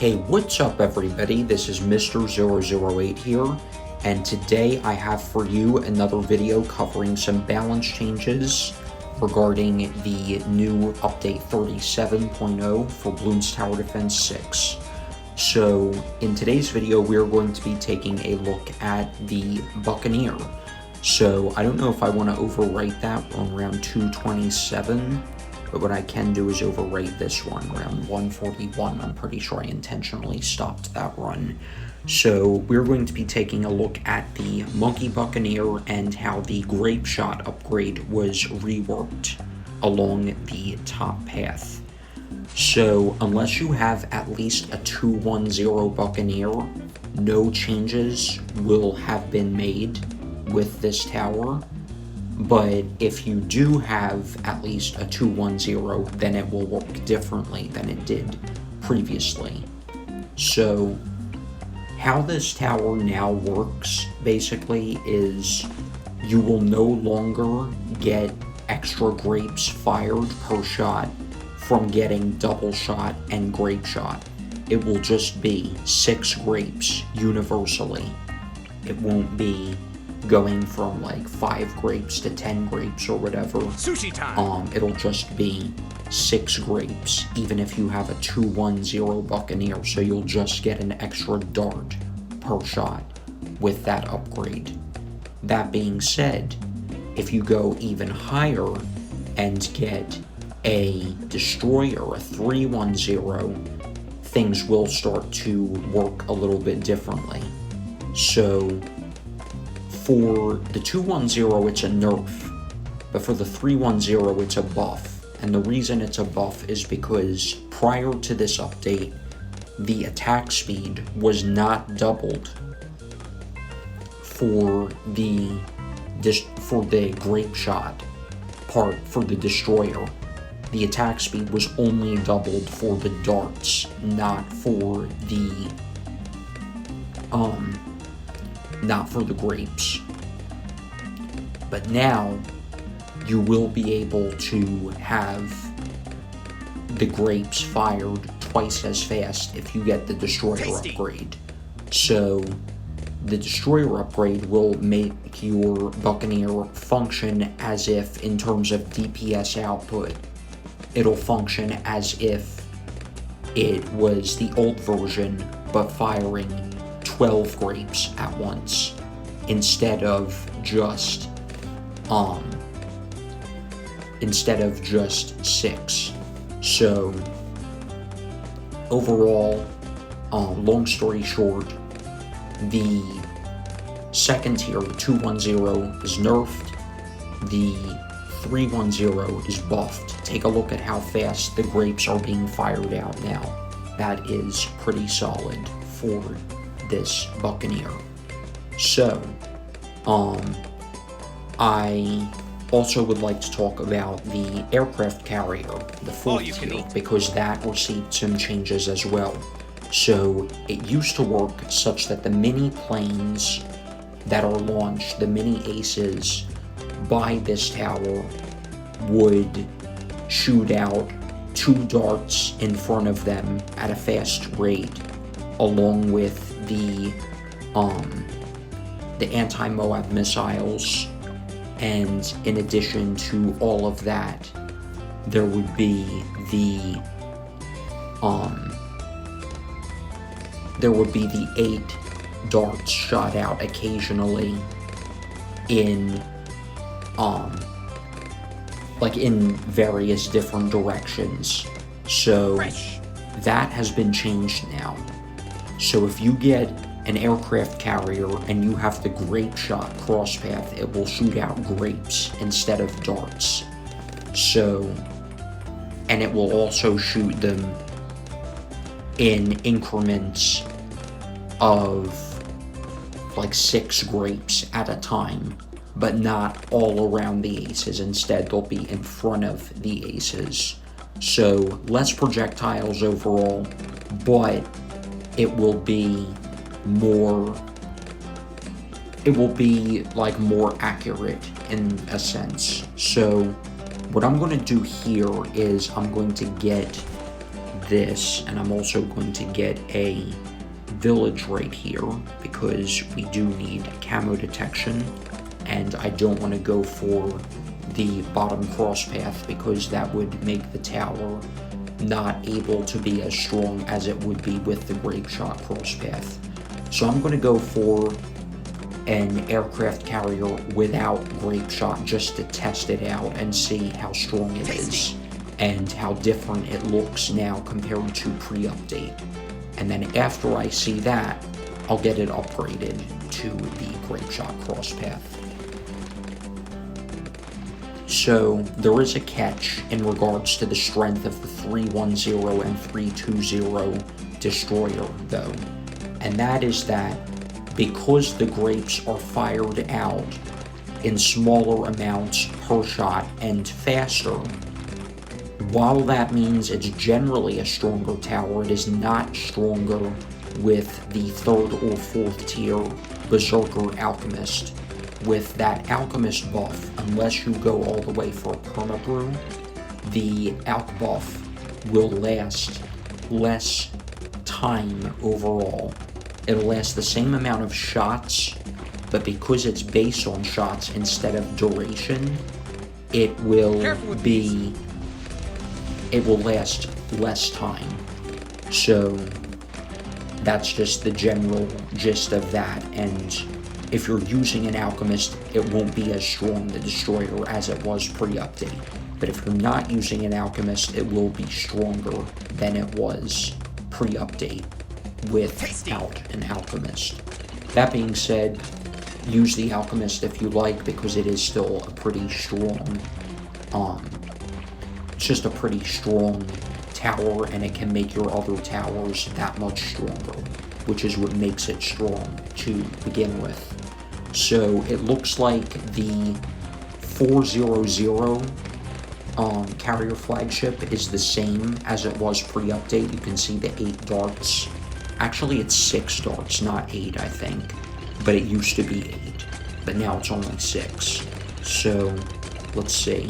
Hey, what's up everybody? This is Mr. 008 here, and today I have for you another video covering some balance changes regarding the new update 37.0 for Bloons Tower Defense 6. So, in today's video we are going to be taking a look at the Buccaneer. So, I don't know if I want to overwrite that on round 227. But what I can do is overwrite this one, round 141. I'm pretty sure I intentionally stopped that run. So we're going to be taking a look at the Monkey Buccaneer and how the Grape Shot upgrade was reworked along the top path. So unless you have at least a 210 Buccaneer, no changes will have been made with this tower. But if you do have at least a 210, then it will work differently than it did previously. So, how this tower now works, basically, is you will no longer get extra grapes fired per shot from getting double shot and grape shot. It will just be 6 grapes universally. It won't be going from like 5 grapes to 10 grapes or whatever. Sushi time! It'll just be 6 grapes, even if you have a 210 Buccaneer, so you'll just get an extra dart per shot with that upgrade. That being said, if you go even higher and get a destroyer, a 310, things will start to work a little bit differently. So for the 210, it's a nerf, but for the 310, it's a buff. And the reason it's a buff is because prior to this update, the attack speed was not doubled for the grape shot part for the destroyer. The attack speed was only doubled for the darts, not for the grapes. But now you will be able to have the grapes fired twice as fast if you get the destroyer upgrade. So the destroyer upgrade will make your Buccaneer function as if, in terms of DPS output, it'll function as if it was the old version but firing 12 grapes at once instead of just 6. So overall, long story short, the second tier, the 210, is nerfed. The 310 is buffed. Take a look at how fast the grapes are being fired out now. That is pretty solid for this Buccaneer. So, I also would like to talk about the aircraft carrier, the 4th tier, because that received some changes as well. So, it used to work such that the mini planes that are launched, the mini aces, by this tower would shoot out 2 darts in front of them at a fast rate, along with the anti-Moab missiles. And in addition to all of that, there would be the 8 darts shot out occasionally in in various different directions. So that has been changed now. So if you get an aircraft carrier and you have the Grape Shot crosspath, it will shoot out grapes instead of darts. So, and it will also shoot them in increments of like 6 grapes at a time, but not all around the aces. Instead, they'll be in front of the aces. So less projectiles overall, but it will be more accurate in a sense. So what I'm going to do here is I'm going to get this, and I'm also going to get a village right here because we do need camo detection, and I don't want to go for the bottom crosspath because that would make the tower not able to be as strong as it would be with the Grape Shot crosspath. So I'm going to go for an aircraft carrier without Grape Shot just to test it out and see how strong it is and how different it looks now compared to pre-update. And then after I see that, I'll get it upgraded to the Grape Shot crosspath. So there is a catch in regards to the strength of the 310 and 320 destroyer though, and that is that because the grapes are fired out in smaller amounts per shot and faster, while that means it's generally a stronger tower, it is not stronger with the 3rd or 4th tier Berserker Alchemist. With that Alchemist buff, unless you go all the way for a Permabrew, the Alch buff will last less time overall. It'll last the same amount of shots, but because it's based on shots instead of duration, it will last less time. So that's just the general gist of that, and if you're using an Alchemist, it won't be as strong, the Destroyer, as it was pre-update. But if you're not using an Alchemist, it will be stronger than it was pre-update without an Alchemist. That being said, use the Alchemist if you like, because it is still a pretty strong, it's just a pretty strong tower, and it can make your other towers that much stronger, which is what makes it strong to begin with. So it looks like the 400 carrier flagship is the same as it was pre-update. You can see the 8 darts. Actually, it's 6 darts, not 8, I think. But it used to be 8. But now it's only 6. So, let's see.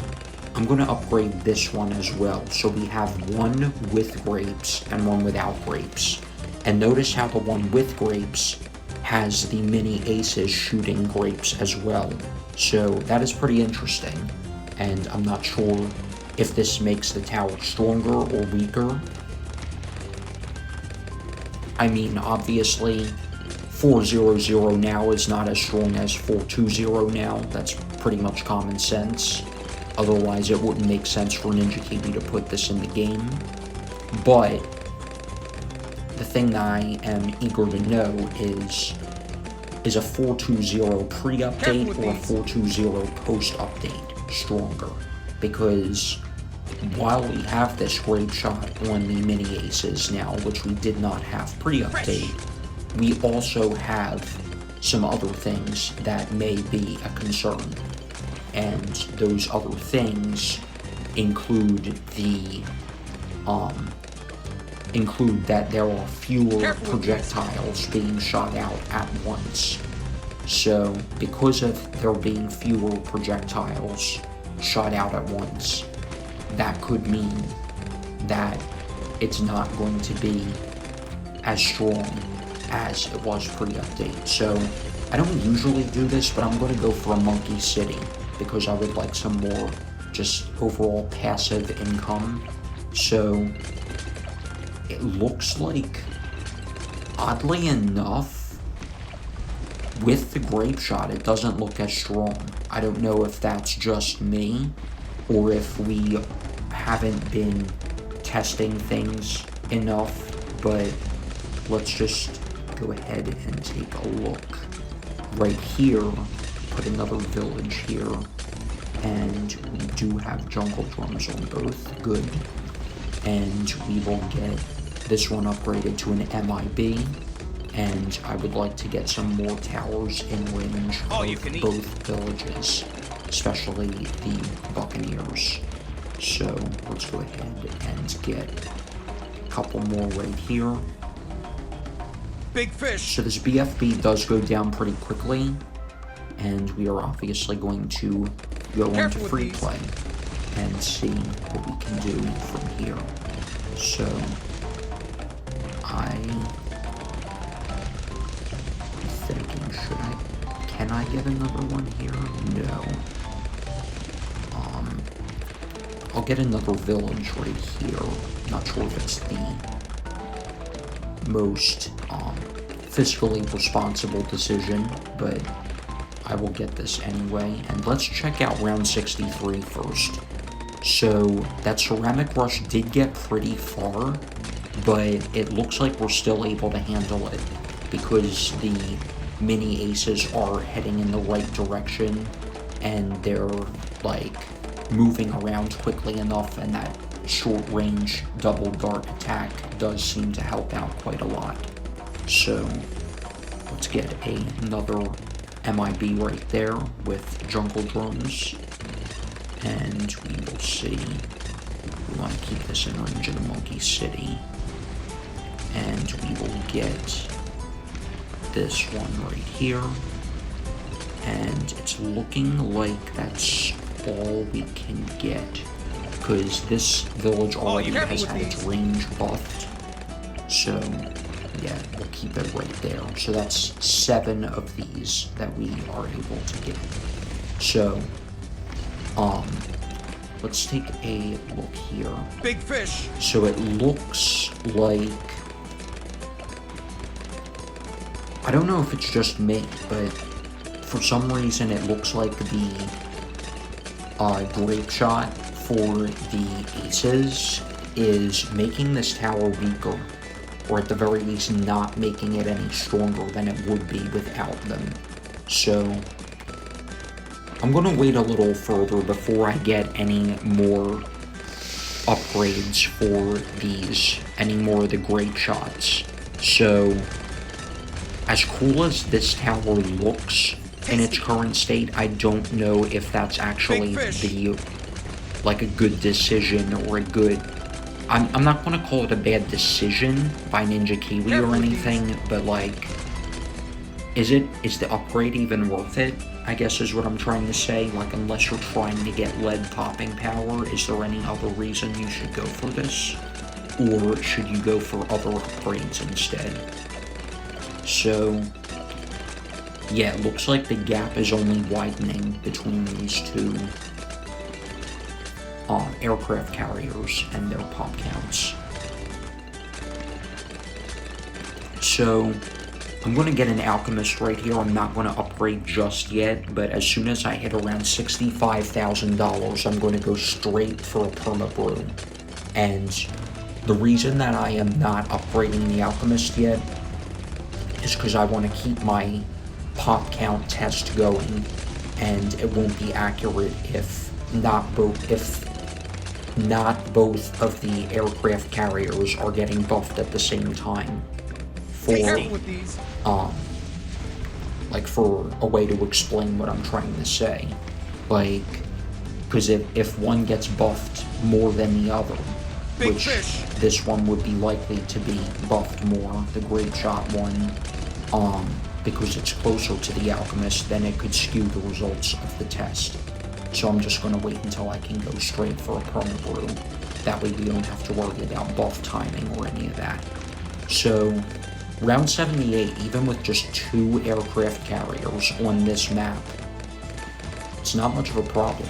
I'm going to upgrade this one as well. So we have one with grapes and one without grapes. And notice how the one with grapes has the mini aces shooting grapes as well. So that is pretty interesting. And I'm not sure if this makes the tower stronger or weaker. I mean, obviously, 400 now is not as strong as 420 now. That's pretty much common sense. Otherwise, it wouldn't make sense for Ninja Kiwi to put this in the game. But the thing that I am eager to know is a 420 pre-update or a 420 post-update stronger? Because while we have this Grape Shot on the mini aces now, which we did not have pre-update, we also have some other things that may be a concern. And those other things include that there are fewer projectiles being shot out at once. So, because of there being fewer projectiles shot out at once, that could mean that it's not going to be as strong as it was pre-update. So, I don't usually do this, but I'm going to go for a Monkey City, because I would like some more just overall passive income. So, it looks like, oddly enough, with the Grape Shot, it doesn't look as strong. I don't know if that's just me, or if we haven't been testing things enough, but let's just go ahead and take a look. Right here, put another village here, and we do have jungle drums on both, good. And we will get this one upgraded to an MIB, and I would like to get some more towers in range of both villages, especially the Buccaneers. So let's go ahead and get a couple more right here. Big fish! So this BFB does go down pretty quickly, and we are obviously going to go into free play and see what we can do from here. So Can I get another one here? No. I'll get another village right here. Not sure if it's the most fiscally responsible decision, but I will get this anyway. And let's check out round 63 first. So that ceramic rush did get pretty far, but it looks like we're still able to handle it because the mini aces are heading in the right direction and they're like moving around quickly enough, and that short range double dart attack does seem to help out quite a lot. So let's get another MIB right there with jungle drums, and we will see. We want to keep this in range of the Monkey City, and we will get this one right here, and it's looking like that's all we can get because this village already has had its range buffed. So yeah, we'll keep it right there. So that's 7 of these that we are able to get. So let's take a look here. Big fish. So it looks like, I don't know if it's just me, but for some reason it looks like the Grape Shot for the aces is making this tower weaker, or at the very least not making it any stronger than it would be without them. So I'm gonna wait a little further before I get any more upgrades for these, any more of the Grape Shots. So as cool as this tower looks in its current state, I don't know if that's actually a good decision or a good, I'm not going to call it a bad decision by Ninja Kiwi or anything, but like, is the upgrade even worth it, I guess is what I'm trying to say. Like, unless you're trying to get lead popping power, is there any other reason you should go for this? Or should you go for other upgrades instead? So yeah, it looks like the gap is only widening between these two aircraft carriers and their pop counts. So I'm going to get an alchemist right here. I'm not going to upgrade just yet, but as soon as I hit around $65,000, I'm going to go straight for a perma brew. And the reason that I am not upgrading the alchemist yet is because I want to keep my pop count test going, and it won't be accurate if not both of the aircraft carriers are getting buffed at the same time for for a way to explain what I'm trying to say. Like, because if one gets buffed more than the other, which this one would be likely to be buffed more, the Grape Shot one, because it's closer to the alchemist, then it could skew the results of the test. So I'm just going to wait until I can go straight for a perma brew. That way we don't have to worry about buff timing or any of that. So round 78, even with just 2 aircraft carriers on this map, it's not much of a problem.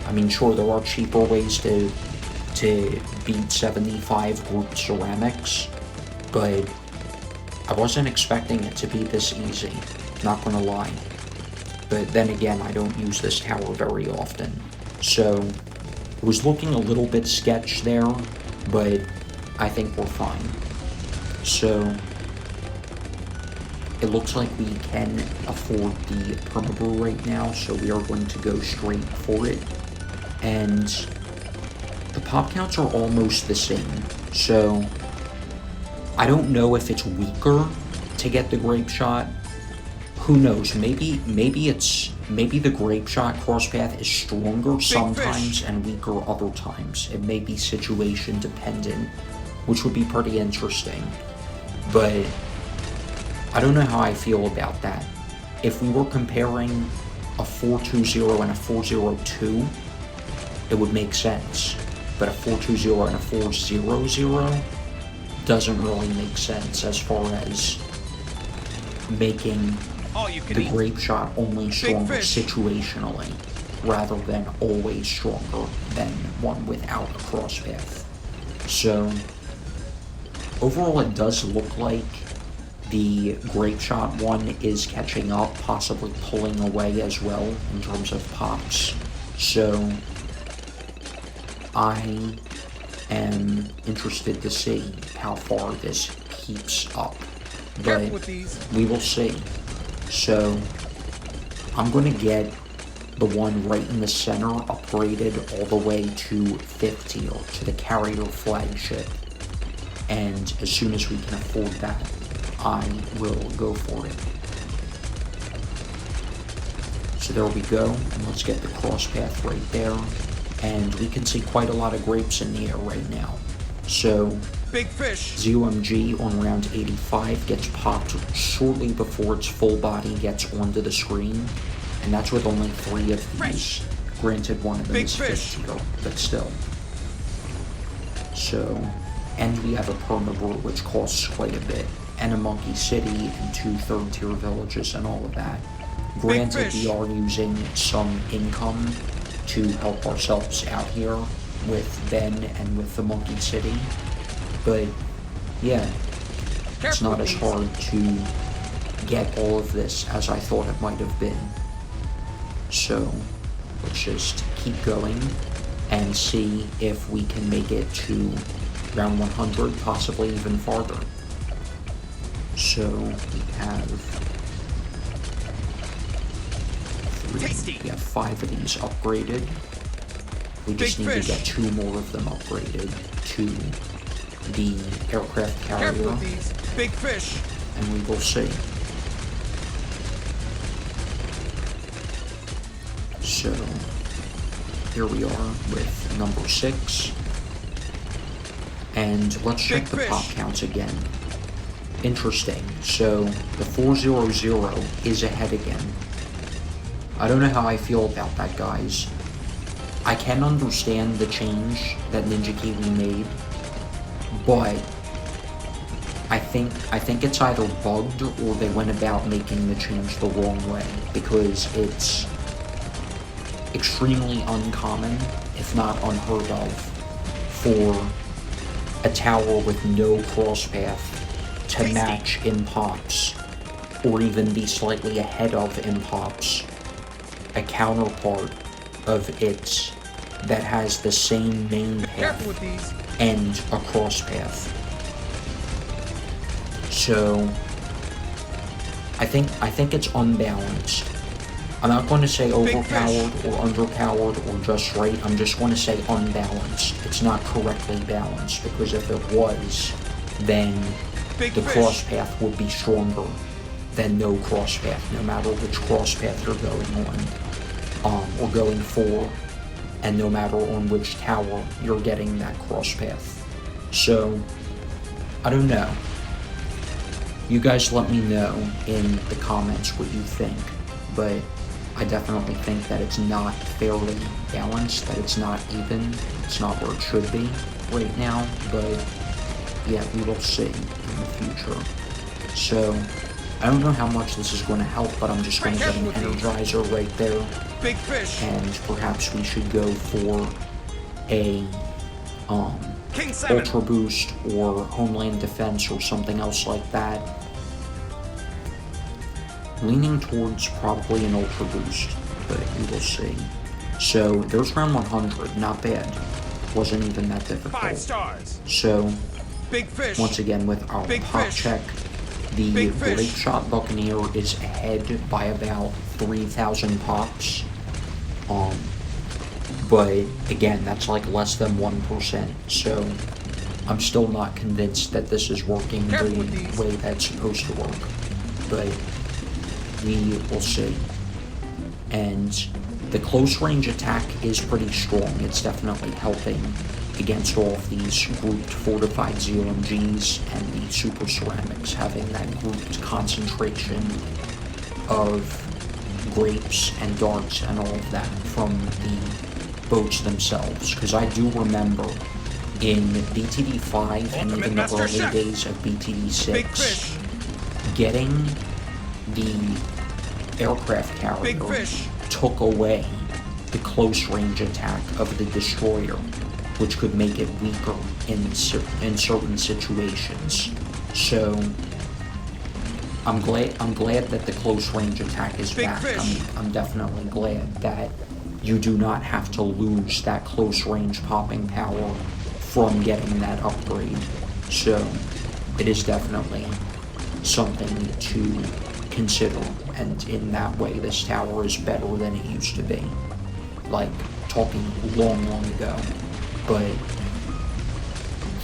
I mean, sure, there are cheaper ways to beat 75 group ceramics, but I wasn't expecting it to be this easy, not gonna lie. But then again, I don't use this tower very often. So it was looking a little bit sketch there, but I think we're fine. So it looks like we can afford the permabrew right now, so we are going to go straight for it. And the pop counts are almost the same, so I don't know if it's weaker to get the Grape Shot. Who knows? Maybe the Grape Shot crosspath is stronger sometimes and weaker other times. It may be situation dependent, which would be pretty interesting. But I don't know how I feel about that. If we were comparing a 420 and a 402, it would make sense. But a 420 and a 400 doesn't really make sense as far as making All you can the eat. Grape Shot only stronger fish. situationally, rather than always stronger than one without a crosspath. So, overall it does look like the Grape Shot one is catching up, possibly pulling away as well in terms of pops. So, I am interested to see how far this keeps up. But we will see. So, I'm going to get the one right in the center upgraded all the way to 5th tier, to the carrier flagship. And as soon as we can afford that, I will go for it. So there we go, and let's get the crosspath right there. And we can see quite a lot of grapes in the air right now. So, big fish. ZOMG on round 85 gets popped shortly before its full body gets onto the screen. And that's with only 3 of these. Granted, one of them is 5th tier, but still. So, and we have a permabrew, which costs quite a bit. And a Monkey City and 2 3rd tier villages and all of that. Granted, we are using some income to help ourselves out here with Ben and with the Monkey City. But, yeah, it's not as hard to get all of this as I thought it might have been. So, let's just keep going and see if we can make it to round 100, possibly even farther. So, we have 5 of these upgraded. We just need to get 2 more of them upgraded to the aircraft carrier. Big fish. And we will see. So, here we are with number 6. And let's check the pop counts again. Interesting. So, the 400 is ahead again. I don't know how I feel about that, guys. I can understand the change that Ninja Kiwi made, but I think it's either bugged or they went about making the change the wrong way, because it's extremely uncommon, if not unheard of, for a tower with no crosspath to match in pops, or even be slightly ahead of in pops, a counterpart of it that has the same main path and a crosspath. So I think it's unbalanced. I'm not going to say overpowered or underpowered or just right. I'm just going to say unbalanced. It's not correctly balanced, because if it was, then the crosspath would be stronger than no crosspath, no matter which crosspath you're going on, or going for, and no matter on which tower you're getting that crosspath. So, I don't know. You guys let me know in the comments what you think, but I definitely think that it's not fairly balanced, that it's not even, it's not where it should be right now, but yeah, we will see in the future. So, I don't know how much this is going to help, but I'm just going to get an Energizer right there. Big fish. And perhaps we should go for a Ultra Boost or Homeland Defense or something else like that. Leaning towards probably an Ultra Boost, but we will see. So there's round 100, not bad. Wasn't even that difficult. 5 stars. So, big fish. Once again with our pop check, the Grape Shot Buccaneer is ahead by about 3,000 pops. But again, that's like less than 1%, so I'm still not convinced that this is working the way that's supposed to work. But we will see. And the close range attack is pretty strong. It's definitely helping against all of these grouped fortified ZOMGs and the super ceramics, having that grouped concentration of grapes and darts and all of that from the boats themselves. Because I do remember in BTD 5 and even the early days of BTD 6, getting the aircraft Big carrier fish. took away the close range attack of the destroyer, which could make it weaker in certain situations. So I'm glad that the close range attack is Big back. fish. I'm definitely glad that you do not have to lose that close range popping power from getting that upgrade. So it is definitely something to consider, and in that way this tower is better than it used to be. Like, talking long ago. But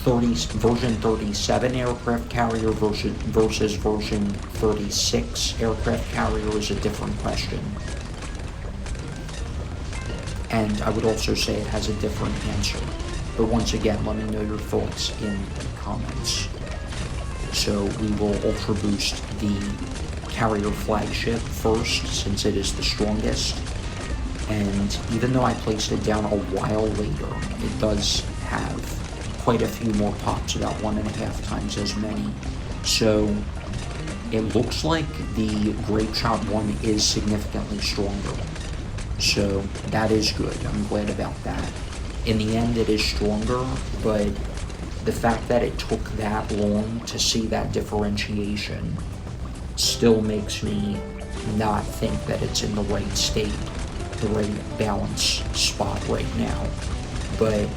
version 37 aircraft carrier versus version 36 aircraft carrier is a different question. And I would also say it has a different answer. But once again, let me know your thoughts in the comments. So we will Ultra Boost the carrier flagship first, since it is the strongest. And even though I placed it down a while later, it does have quite a few more pops, about 1.5 times as many. So it looks like the Grape Shot one is significantly stronger. So that is good. I'm glad about that. In the end, it is stronger, but the fact that it took that long to see that differentiation still makes me not think that it's in the right state, the right balance spot right now. But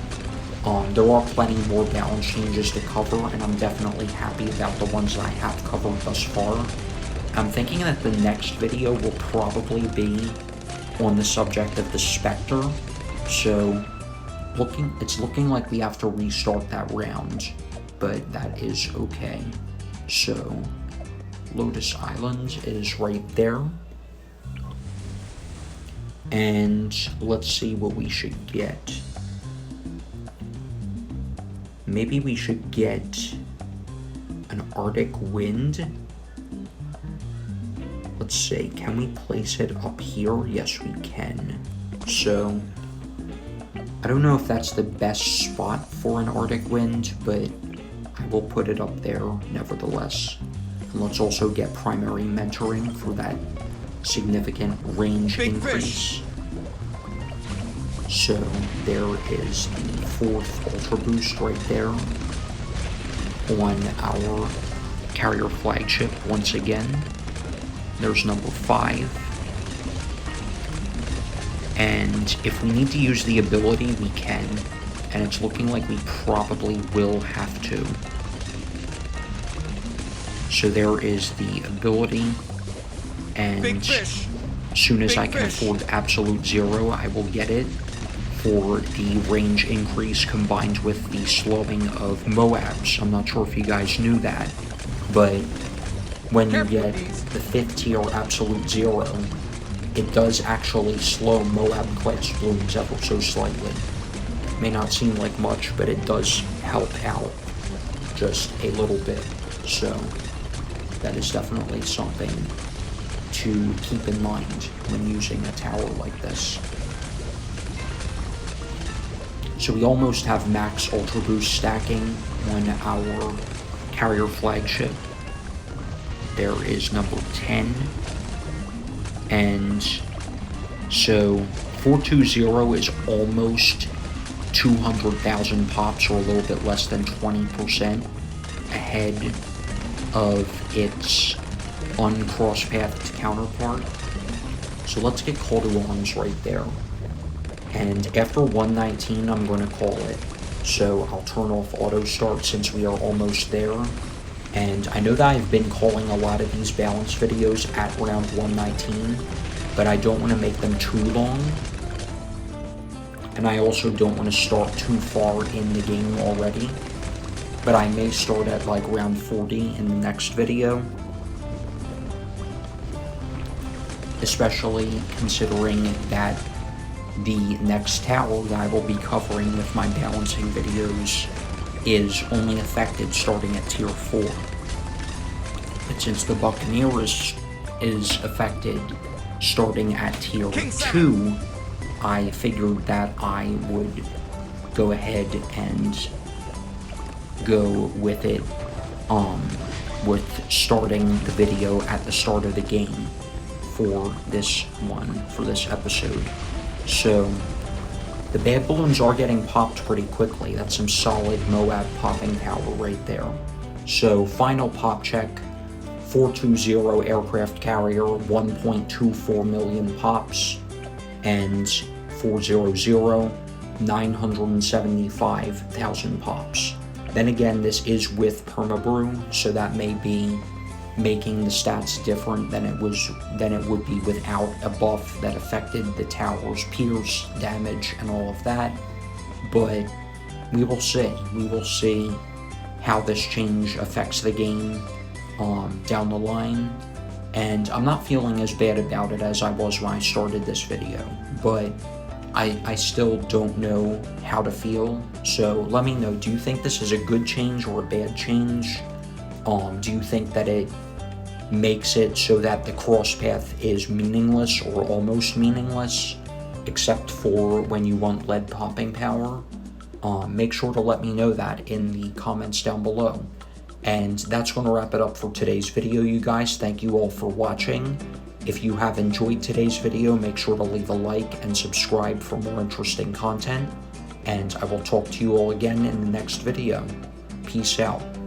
there are plenty more balance changes to cover, and I'm definitely happy about the ones that I have covered thus far. I'm thinking that the next video will probably be on the subject of the Spectre, so it's looking like we have to restart that round, but that is okay. So Lotus Island is right there. And let's see what we should get. Maybe we should get an Arctic Wind. Let's see, can we place it up here? Yes, we can. So I don't know if that's the best spot for an Arctic Wind, but I will put it up there nevertheless. And let's also get primary mentoring for that significant range increase. Fish. So there is the 4th Ultra Boost right there on our carrier flagship once again. There's number 5. And if we need to use the ability, we can. And it's looking like we probably will have to. So there is the ability. And as soon as I can afford absolute 0, I will get it for the range increase combined with the slowing of Moabs. I'm not sure if you guys knew that, but when you get the 5th tier absolute 0, it does actually slow Moab class balloons ever so slightly. May not seem like much, but it does help out just a little bit. So that is definitely something to keep in mind when using a tower like this. So we almost have max Ultra Boost stacking on our carrier flagship. There is number 10. And so 420 is almost 200,000 pops, or a little bit less than 20% ahead of its uncross-pathed counterpart. So let's get Call to Arms right there. And after 119, I'm going to call it. So I'll turn off auto start since we are almost there. And I know that I've been calling a lot of these balance videos at round 119, but I don't want to make them too long. And I also don't want to start too far in the game already. But I may start at like round 40 in the next video. Especially considering that the next tower that I will be covering with my balancing videos is only affected starting at tier 4. But since the Buccaneer is affected starting at tier 2, I figured that I would go ahead and go with it with starting the video at the start of the game for this one, for this episode. So, the bad balloons are getting popped pretty quickly. That's some solid Moab popping power right there. So, final pop check, 420 aircraft carrier, 1.24 million pops, and 400, 975,000 pops. Then again, this is with permabrew, so that may be making the stats different than it would be without a buff that affected the tower's pierce, damage, and all of that. But we will see. We will see how this change affects the game down the line. And I'm not feeling as bad about it as I was when I started this video, but I still don't know how to feel. So let me know, do you think this is a good change or a bad change? Do you think that it makes it so that the crosspath is meaningless or almost meaningless, except for when you want lead popping power? Make sure to let me know that in the comments down below. And that's going to wrap it up for today's video, you guys. Thank you all for watching. If you have enjoyed today's video, make sure to leave a like and subscribe for more interesting content. And I will talk to you all again in the next video. Peace out.